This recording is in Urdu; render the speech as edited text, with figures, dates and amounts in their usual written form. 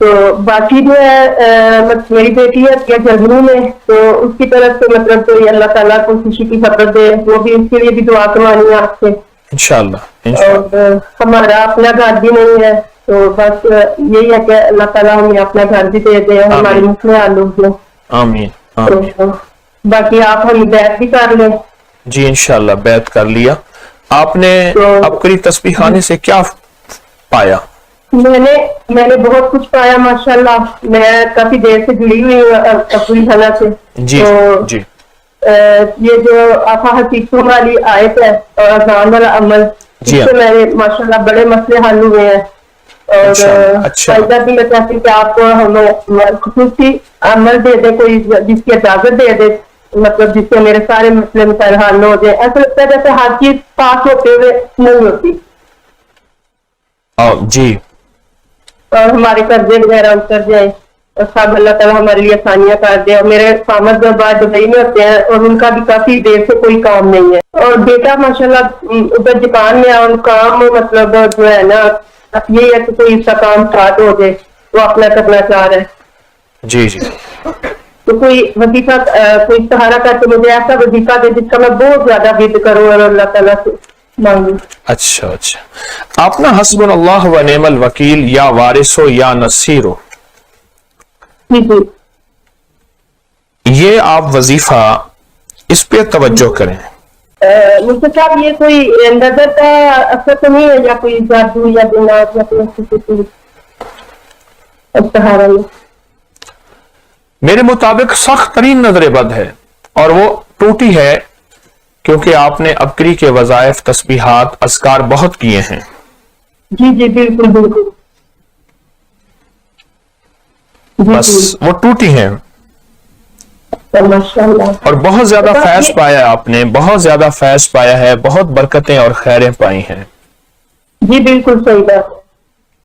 تو باقی جو ہے میری بیٹی ہے جرمنی میں، تو اس کی طرف سے مطلب تو اللہ تعالیٰ کو خوشی کی خبر دے، وہ بھی اس کے لیے بھی دعا کروانی ہے آپ سے انشاءاللہ۔ اور ہمارا اپنا گھر بھی نہیں ہے، تو بس یہی ہے کہ اللہ تعالیٰ ہمیں اپنا گھر بھی دے دے ہمارے مسئلے حل ہو گئے۔ آمین تو آمین۔ باقی آپ ہمیں بیعت بھی کر لیں۔ جی انشاءاللہ بیعت کر لیا۔ آپ نے عبقری تسبیح خانے سے کیا پایا؟ میں نے بہت کچھ پایا ماشاءاللہ، میں کافی دیر سے جڑی ہوئی ہوں عبقری خانہ سے۔ جی تو جی یہ جو آفا حقیقتوں والی آیت ہے اور اذان والا عمل، اس جی سے میرے ماشاءاللہ بڑے مسئلے حل ہوئے ہیں۔ اور اچھا فائدہ بھی میں چاہتی ہوں کہ آپ کو ہمیں خصوصی عمل دے دے، کوئی جس کی اجازت دے دے، مطلب جس سے میرے سارے مسئلے مسائل حل ہو جائے۔ ایسا لگتا ہے جیسے ہر چیز پاس ہوتے ہوئے نہیں ہوتی، جی اور ہمارے قرضے وغیرہ اتر جائیں، اور سب اللہ تعالیٰ ہمارے لیے آسانیاں کر دے۔ اور میرے خامد جو بعد دبئی میں ہوتے ہیں اور ان کا بھی کافی دیر سے کوئی کام نہیں ہے، اور بیٹا ماشاءاللہ ادھر جاپان میں ہے، اور کام مطلب جو ہے نا یہ ہے کہ کوئی اس کا کام اسٹارٹ ہو جائے، وہ اپنا کرنا چاہ رہا ہے۔ جی جی تو کوئی وظیفہ کوئی سہارا کر کے مجھے ایسا وظیفہ دے جس کا میں بہت زیادہ ضد کروں اور اللہ تعالیٰ سے مانگوں۔ اچھا اچھا۔ آپ نا حسبنا اللہ و نعم الوکیل یا وارث ہو یا نصیر ہو، جی جی یہ آپ وظیفہ اس پہ توجہ کریں۔ مجھے صاحب یہ کوئی نظر کا اثر تو نہیں ہے، یا کوئی جادو یا دماغ یا کوئی ایسی چیز سہارا میں؟ میرے مطابق سخت ترین نظر بد ہے، اور وہ ٹوٹی ہے کیونکہ آپ نے عبقری کے وظائف، تسبیحات، اذکار بہت کیے ہیں۔ جی جی بالکل بالکل، جی بس وہ ٹوٹی ہیں، ماشاء اللہ۔ اور بہت زیادہ فیض پایا ہے آپ نے، بہت زیادہ فیض پایا ہے، بہت برکتیں اور خیریں پائی ہیں۔ جی بالکل صحیح بات۔